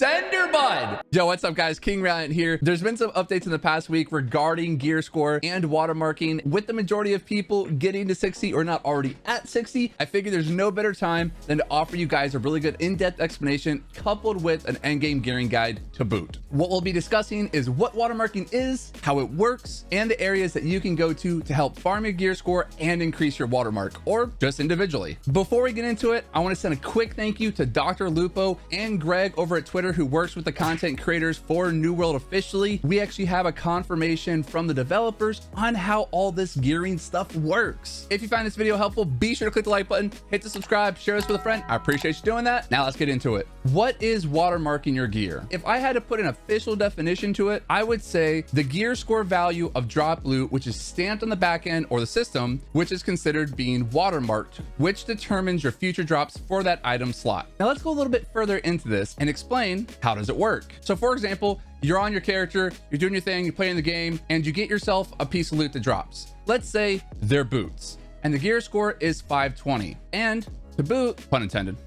sender, bud. Yo, what's up, guys? King Ryan here. There's been some updates in the past week regarding Gearscore and watermarking. With the majority of people getting to 60 or not already at 60, I figured there's no better time than to offer you guys a really good in-depth explanation coupled with an endgame gearing guide to boot. What we'll be discussing is what watermarking is, how it works, and the areas that you can go to help farm your gear score and increase your watermark, or just individually. Before we get into it, I want to send a quick thank you to Dr. Lupo and Greg over at Twitter, who works with the content creators for New World officially. We actually have a confirmation from the developers on how all this gearing stuff works. If you find this video helpful, be sure to click the like button, hit the subscribe, share this with a friend. I appreciate you doing that. Now let's get into it. What is watermarking your gear? If I had to put an official definition to it, I would say the gear score value of drop loot, which is stamped on the back end or the system, which is considered being watermarked, which determines your future drops for that item slot. Now let's go a little bit further into this and explain how does it work. So for example, you're on your character, you're doing your thing, you're playing the game, and you get yourself a piece of loot that drops. Let's say they're boots, and the gear score is 520. And to boot, pun intended,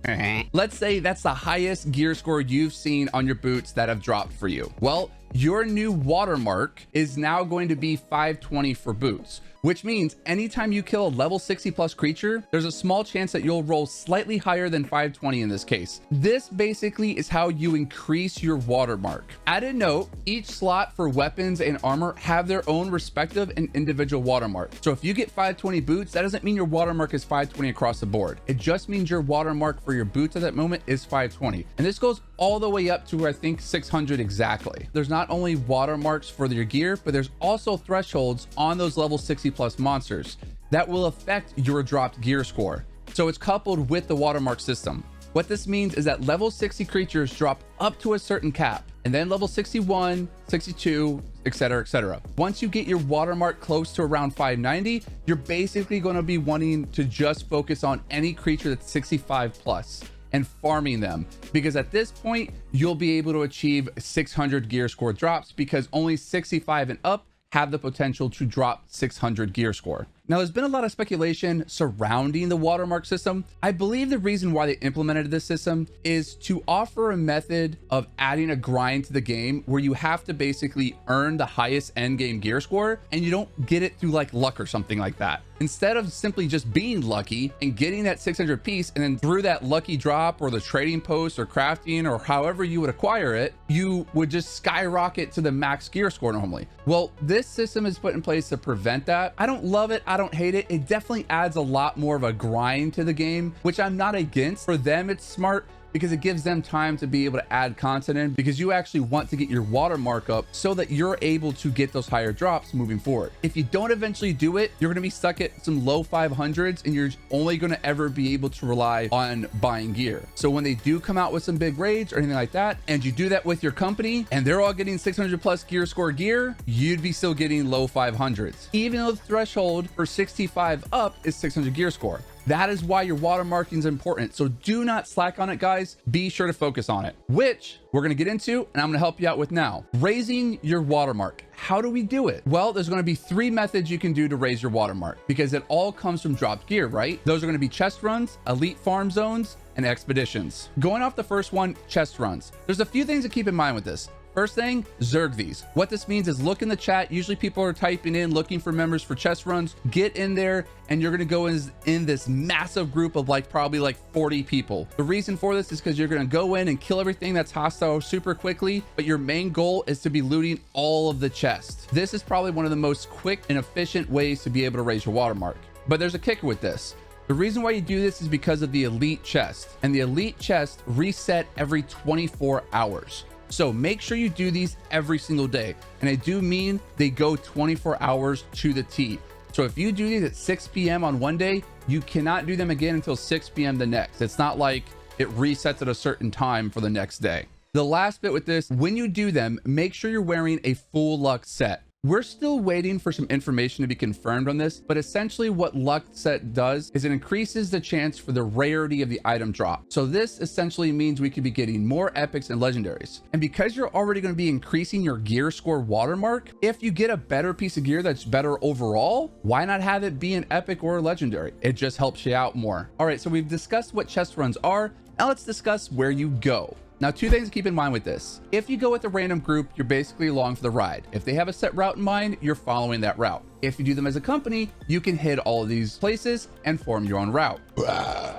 let's say that's the highest gear score you've seen on your boots that have dropped for you. Well, your new watermark is now going to be 520 for boots, which means anytime you kill a level 60 plus creature, there's a small chance that you'll roll slightly higher than 520 in this case. This basically is how you increase your watermark. Added note, each slot for weapons and armor have their own respective and individual watermark. So if you get 520 boots, that doesn't mean your watermark is 520 across the board. It just means your watermark for your boots at that moment is 520. And this goes all the way up to, I think, 600 exactly. There's not only watermarks for your gear, but there's also thresholds on those level 60 plus monsters that will affect your dropped gear score. So it's coupled with the watermark system. What this means is that level 60 creatures drop up to a certain cap, and then level 61, 62, etc., etc. Once you get your watermark close to around 590, you're basically going to be wanting to just focus on any creature that's 65 plus and farming them, because at this point you'll be able to achieve 600 gear score drops, because only 65 and up have the potential to drop 600 gear score. Now, there's been a lot of speculation surrounding the watermark system. I believe the reason why they implemented this system is to offer a method of adding a grind to the game where you have to basically earn the highest end game gear score, and you don't get it through like luck or something like that. Instead of simply just being lucky and getting that 600 piece, and then through that lucky drop or the trading post or crafting or however you would acquire it, you would just skyrocket to the max gear score normally. Well, this system is put in place to prevent that. I don't love it. I don't hate it. It definitely adds a lot more of a grind to the game, which I'm not against. For them, it's smart because it gives them time to be able to add content in, because you actually want to get your watermark up so that you're able to get those higher drops moving forward. If you don't eventually do it, you're going to be stuck at some low 500s, and you're only going to ever be able to rely on buying gear. So when they do come out with some big raids or anything like that, and you do that with your company and they're all getting 600 plus gear score gear, you'd be still getting low 500s, even though the threshold for 65 up is 600 gear score. That is why your watermarking is important. So do not slack on it, guys. Be sure to focus on it, which we're going to get into, and I'm going to help you out with now. Raising your watermark. How do we do it? Well, there's going to be 3 methods you can do to raise your watermark, because it all comes from dropped gear, right? Those are going to be chest runs, elite farm zones, and expeditions. Going off the first one, chest runs. There's a few things to keep in mind with this. First thing, zerg these. What this means is look in the chat. Usually people are typing in looking for members for chest runs. Get in there, and you're going to go in this massive group of probably 40 people. The reason for this is because you're going to go in and kill everything that's hostile super quickly, but your main goal is to be looting all of the chests. This is probably one of the most quick and efficient ways to be able to raise your watermark. But there's a kicker with this. The reason why you do this is because of the elite chest, and the elite chest reset every 24 hours. So make sure you do these every single day. And I do mean they go 24 hours to the T. So if you do these at 6 p.m. on one day, you cannot do them again until 6 p.m. the next. It's not like it resets at a certain time for the next day. The last bit with this, when you do them, make sure you're wearing a full luck set. We're still waiting for some information to be confirmed on this, but essentially what luck set does is it increases the chance for the rarity of the item drop. So this essentially means we could be getting more epics and legendaries. And because you're already going to be increasing your gear score watermark, if you get a better piece of gear that's better overall, why not have it be an epic or a legendary? It just helps you out more. All right, so we've discussed what chest runs are. Now let's discuss where you go. Now, two things to keep in mind with this. If you go with a random group, you're basically along for the ride. If they have a set route in mind, you're following that route. If you do them as a company, you can hit all of these places and form your own route.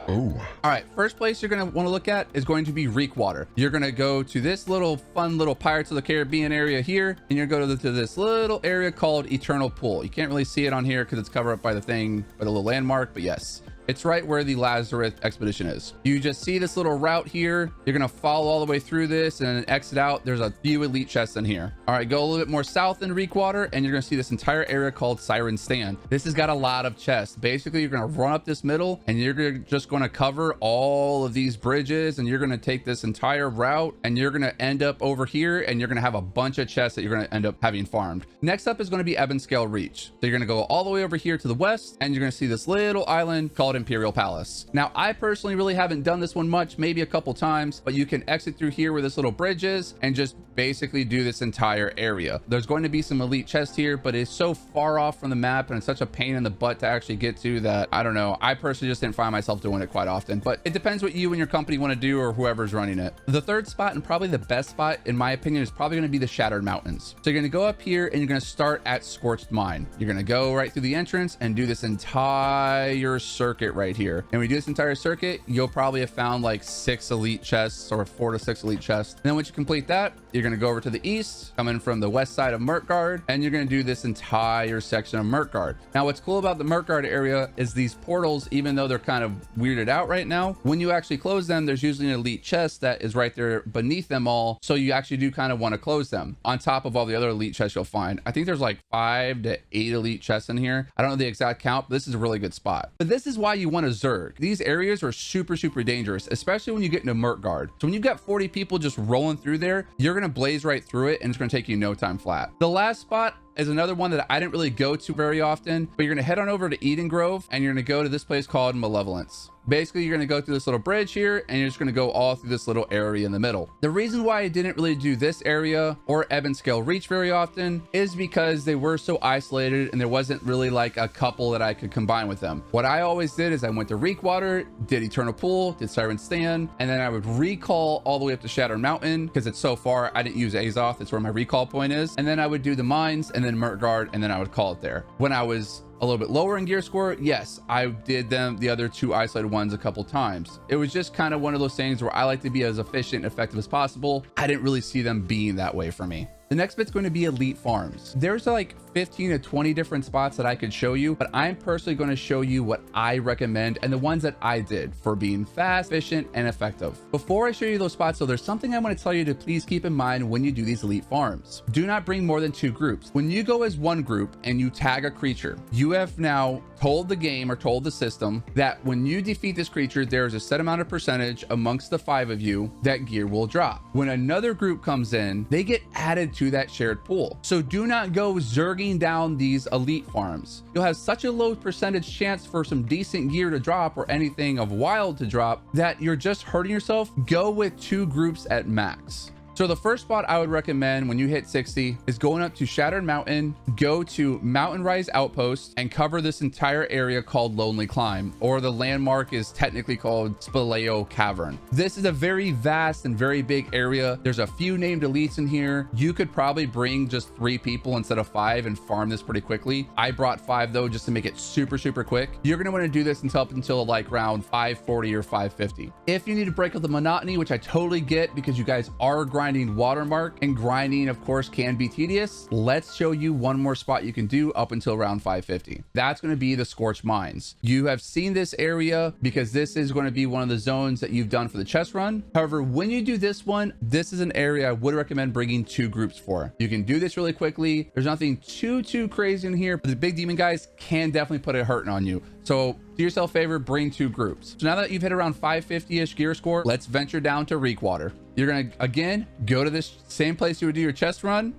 Ooh. All right, first place you're gonna want to look at is going to be Reekwater. You're gonna go to this little fun little Pirates of the Caribbean area here, and you're gonna go to this little area called Eternal Pool. You can't really see it on here because it's covered up by the thing, by the little landmark, but yes. It's right where the Lazarus expedition is. You just see this little route here. You're gonna follow all the way through this and then exit out. There's a few elite chests in here. All right, go a little bit more south in Reekwater and you're gonna see this entire area called Siren Stand. This has got a lot of chests. Basically, you're gonna run up this middle and you're just gonna cover all of these bridges and you're gonna take this entire route and you're gonna end up over here and you're gonna have a bunch of chests that you're gonna end up having farmed. Next up is gonna be Ebonscale Reach. So you're gonna go all the way over here to the west and you're gonna see this little island called Imperial Palace. Now, I personally really haven't done this one much, maybe a couple times, but you can exit through here where this little bridge is and just basically do this entire area. There's going to be some elite chests here, but it's so far off from the map and it's such a pain in the butt to actually get to that I don't know. I personally just didn't find myself doing it quite often, but it depends what you and your company want to do or whoever's running it. The third spot and probably the best spot in my opinion is probably going to be the Shattered Mountains. So you're going to go up here and you're going to start at Scorched Mine. You're going to go right through the entrance and do this entire circuit right here. And when you do this entire circuit, you'll probably have found like 6 elite chests or 4 to 6 elite chests. And then once you complete that, you're going to go over to the east, coming from the west side of Myrkgard, and you're going to do this entire section of Myrkgard. Now, what's cool about the Myrkgard area is these portals, even though they're kind of weirded out right now, when you actually close them, there's usually an elite chest that is right there beneath them all. So you actually do kind of want to close them on top of all the other elite chests you'll find. I think there's like 5 to 8 elite chests in here. I don't know the exact count, but this is a really good spot. But this is why you want to Zerg. These areas are super dangerous, especially when you get into Myrkgard. So when you've got 40 people just rolling through there, you're going to blaze right through it and it's going to take you no time flat. The last spot is another one that I didn't really go to very often, but you're going to head on over to Edengrove and you're going to go to this place called Malevolence. Basically, you're going to go through this little bridge here and you're just going to go all through this little area in the middle. The reason why I didn't really do this area or Ebonscale Reach very often is because they were so isolated and there wasn't really like a couple that I could combine with them. What I always did is I went to Reekwater, did Eternal Pool, did Siren Stand, and then I would recall all the way up to Shattered Mountain because it's so far. I didn't use Azoth. That's where my recall point is. And then I would do the mines and then Myrkgard, and then I would call it there. When I was a little bit lower in gear score, yes, I did the other 2 isolated ones a couple times. It was just kind of one of those things where I like to be as efficient and effective as possible. I didn't really see them being that way for me. The next bit's going to be elite farms. There's like 15 to 20 different spots that I could show you, but I'm personally going to show you what I recommend and the ones that I did for being fast, efficient, and effective. Before I show you those spots, though, there's something I want to tell you to please keep in mind when you do these elite farms. Do not bring more than 2 groups. When you go as one group and you tag a creature, you have now told the game or told the system that when you defeat this creature, there's a set amount of percentage amongst the 5 of you that gear will drop. When another group comes in, they get added to that shared pool. So do not go zerging down these elite farms. You'll have such a low percentage chance for some decent gear to drop or anything of wild to drop that you're just hurting yourself. Go with 2 groups at max. So the first spot I would recommend when you hit 60 is going up to Shattered Mountain, go to Mountain Rise Outpost and cover this entire area called Lonely Climb, or the landmark is technically called Spaleo Cavern. This is a very vast and very big area. There's a few named elites in here. You could probably bring just 3 people instead of 5 and farm this pretty quickly. I brought 5 though, just to make it super quick. You're going to want to do this until like round 540 or 550. If you need to break up the monotony, which I totally get because you guys are grinding Watermark, and grinding of course can be tedious, let's show you one more spot you can do up until round 550. That's going to be the Scorched Mines. You have seen this area because this is going to be one of the zones that you've done for the chest run. However, when you do this one, this is an area I would recommend bringing 2 groups for. You can do this really quickly. There's nothing too crazy in here, but the big demon guys can definitely put a hurting on you. So do yourself a favor, bring 2 groups. So now that you've hit around 550-ish gear score, let's venture down to Reekwater. You're going to, again, go to this same place you would do your chest run,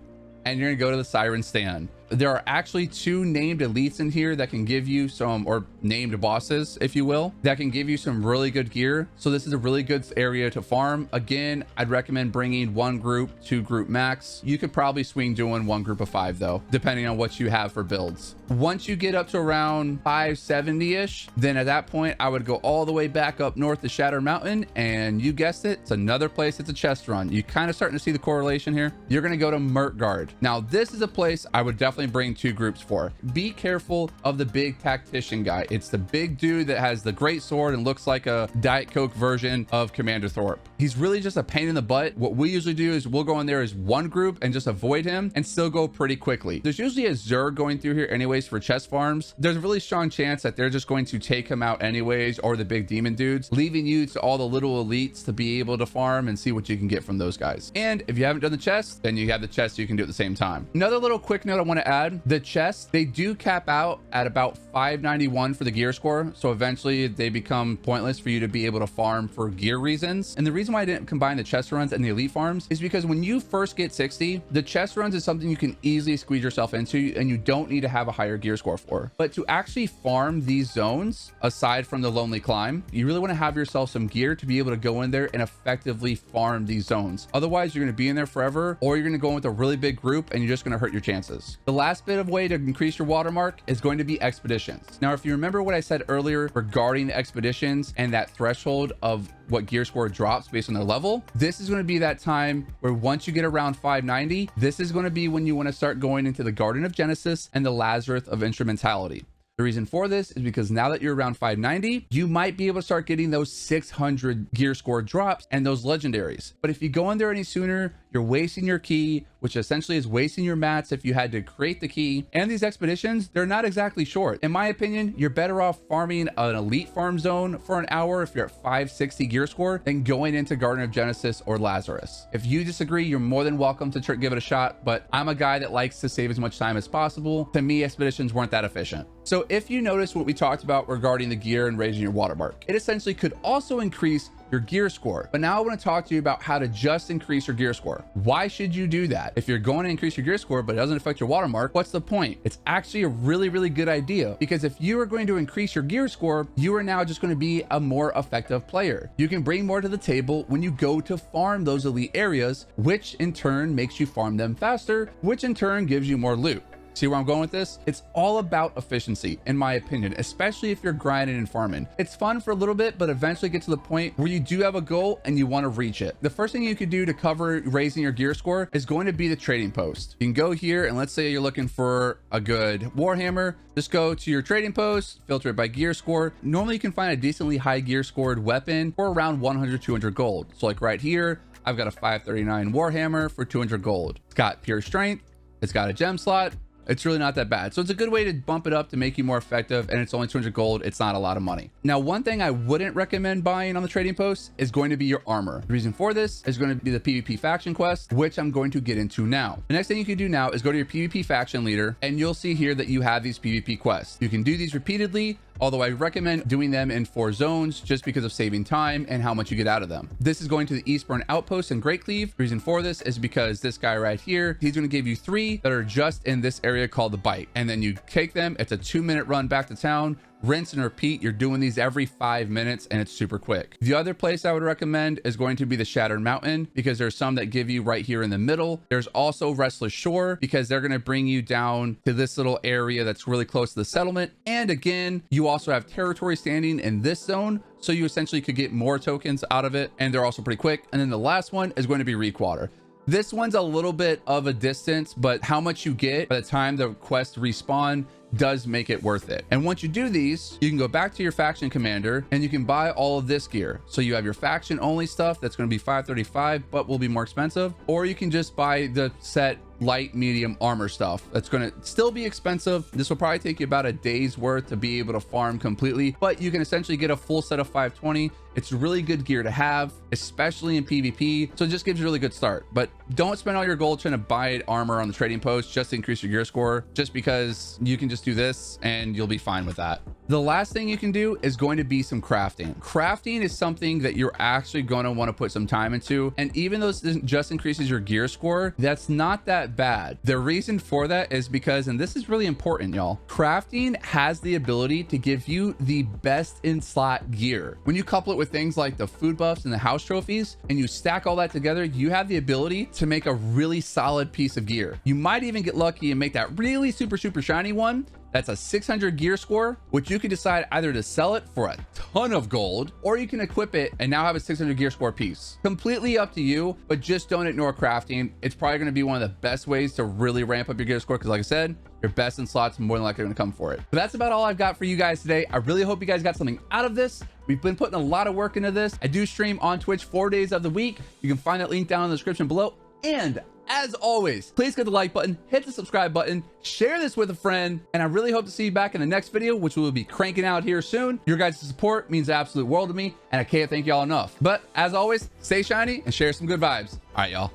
and you're going to go to the Siren Stand. There are actually 2 named elites in here that can give you some, or named bosses, if you will, that can give you some really good gear. So this is a really good area to farm. Again, I'd recommend bringing 1 group, 2 group max. You could probably swing doing 1 group of 5 though, depending on what you have for builds. Once you get up to around 570-ish, then at that point, I would go all the way back up north to Shadow Mountain, and you guessed it, it's another place. It's a chest run. You kind of starting to see the correlation here. You're going to go to Myrkgard. Now, this is a place I would definitely bring 2 groups for. Be careful of the big tactician guy. It's the big dude that has the great sword and looks like a Diet Coke version of Commander Thorpe. He's really just a pain in the butt. What we usually do is we'll go in there as 1 group and just avoid him and still go pretty quickly. There's usually a Zerg going through here anyways for chest farms. There's a really strong chance that they're just going to take him out anyways, or the big demon dudes, leaving you to all the little elites to be able to farm and see what you can get from those guys. And if you haven't done the chest, then you have the chest, so you can do it at the same time. Another little quick note I want to add, the chests, they do cap out at about 591 for the gear score. So eventually they become pointless for you to be able to farm for gear reasons. And the reason why I didn't combine the chest runs and the elite farms is because when you first get 60, the chest runs is something you can easily squeeze yourself into and you don't need to have a higher gear score for. But to actually farm these zones, aside from the lonely climb, you really want to have yourself some gear to be able to go in there and effectively farm these zones. Otherwise, you're going to be in there forever, or you're going to go in with a really big group and you're just going to hurt your chances. The last bit of way to increase your watermark is going to be expeditions. Now, if you remember what I said earlier regarding the expeditions and that threshold of what gear score drops based on their level, this is going to be that time where once you get around 590, this is going to be when you want to start going into the Garden of Genesis and the Lazarus of Instrumentality. The reason for this is because now that you're around 590, you might be able to start getting those 600 gear score drops and those legendaries. But if you go in there any sooner, you're wasting your key, which essentially is wasting your mats if you had to create the key. And these expeditions, they're not exactly short. In my opinion, you're better off farming an elite farm zone for an hour if you're at 560 gear score than going into Garden of Genesis or Lazarus. If you disagree, you're more than welcome to give it a shot, but I'm a guy that likes to save as much time as possible. To me, expeditions weren't that efficient. So if you notice what we talked about regarding the gear and raising your watermark, it essentially could also increase your gear score. But now I want to talk to you about how to just increase your gear score. Why should you do that? If you're going to increase your gear score, but it doesn't affect your watermark, what's the point? It's actually a really, really good idea, because if you are going to increase your gear score, you are now just going to be a more effective player. You can bring more to the table when you go to farm those elite areas, which in turn makes you farm them faster, which in turn gives you more loot. See where I'm going with this? It's all about efficiency, in my opinion, especially if you're grinding and farming. It's fun for a little bit, but eventually get to the point where you do have a goal and you want to reach it. The first thing you could do to cover raising your gear score is going to be the trading post. You can go here, and let's say you're looking for a good Warhammer. Just go to your trading post, filter it by gear score. Normally you can find a decently high gear scored weapon for around 100, 200 gold. So like right here, I've got a 539 Warhammer for 200 gold. It's got pure strength. It's got a gem slot. It's really not that bad. So it's a good way to bump it up to make you more effective, and it's only 200 gold. It's not a lot of money. Now, one thing I wouldn't recommend buying on the trading post is going to be your armor. The reason for this is going to be the PvP faction quest, which I'm going to get into now. The next thing you can do now is go to your PvP faction leader, and you'll see here that you have these PvP quests. You can do these repeatedly, although I recommend doing them in 4 zones just because of saving time and how much you get out of them. This is going to the Eastburn Outpost in Greatcleave. The reason for this is because this guy right here, he's going to give you 3 that are just in this area called the Bite. And then you take them. It's a 2-minute run back to town. Rinse and repeat. You're doing these every 5 minutes, and it's super quick. The other place I would recommend is going to be the Shattered Mountain, because there's some that give you right here in the middle. There's also Restless Shore, because they're going to bring you down to this little area that's really close to the settlement. And again, you also have territory standing in this zone, so you essentially could get more tokens out of it, and they're also pretty quick. And then the last one is going to be Reekwater. This one's a little bit of a distance, but how much you get by the time the quest respawn does make it worth it. And once you do these, you can go back to your faction commander and you can buy all of this gear. So you have your faction only stuff that's going to be 535, but will be more expensive, or you can just buy the set light medium armor stuff that's going to still be expensive. This will probably take you about a day's worth to be able to farm completely, but you can essentially get a full set of 520. It's really good gear to have, especially in PvP, so it just gives you a really good start. But don't spend all your gold trying to buy armor on the trading post just to increase your gear score, just because you can just do this and you'll be fine with that. The last thing you can do is going to be some crafting. Crafting is something that you're actually going to want to put some time into, and even though this just increases your gear score, that's not that that bad. The reason for that is because, and this is really important, y'all, crafting has the ability to give you the best in slot gear. When you couple it with things like the food buffs and the house trophies, and you stack all that together, you have the ability to make a really solid piece of gear. You might even get lucky and make that really super shiny one. That's a 600 gear score, which you can decide either to sell it for a ton of gold, or you can equip it and now have a 600 gear score piece. Completely up to you, but just don't ignore crafting. It's probably going to be one of the best ways to really ramp up your gear score, because like I said, your best in slots more than likely going to come for it. But that's about all I've got for you guys today. I really hope you guys got something out of this. We've been putting a lot of work into this. I do stream on Twitch 4 days of the week. You can find that link down in the description below. And as always, please hit the like button, hit the subscribe button, share this with a friend, and I really hope to see you back in the next video, which we'll be cranking out here soon. Your guys' support means the absolute world to me, and I can't thank y'all enough. But as always, stay shiny and share some good vibes. All right, y'all.